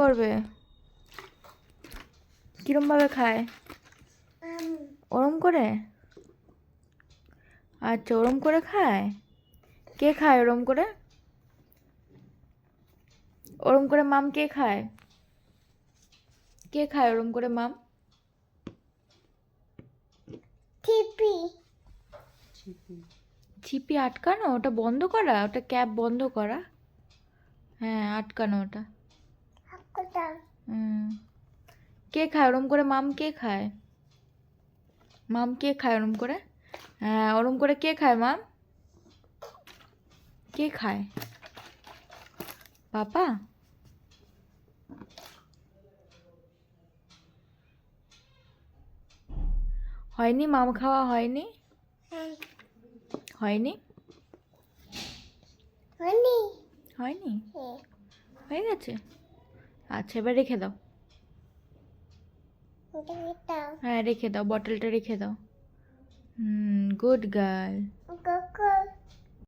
করবে? কিরম ভাবে খায়? ওরম করে? আচ্ছা, ওরম করে খায়। কে খায় ওরম করে? ওরম করে মাম কে খায়? কে খায় ওরম করে মাম? টিপি ছিপি আটকানো? ওটা বন্ধ করা? ওটা ক্যাপ বন্ধ করা? হ্যাঁ, আটকানো ওটা। হাকুটা হুম। কে খায় ওরম করে মাম? কে খায়? মাম কে খায় ওরম করে? হ্যাঁ, ওরম করে কে খায় মাম? কে খায়? পাপা? হয়নি? মাম খাওয়া হয়নি? হ্যাঁ হয়নি? হয়নি হয়নি? হ্যাঁ হয়ে গেছে? আচ্ছা, এবার রেখে দাও। এটা হ্যাঁ, রেখে দাও, বটলটা রেখে দাও। Good girl. গগল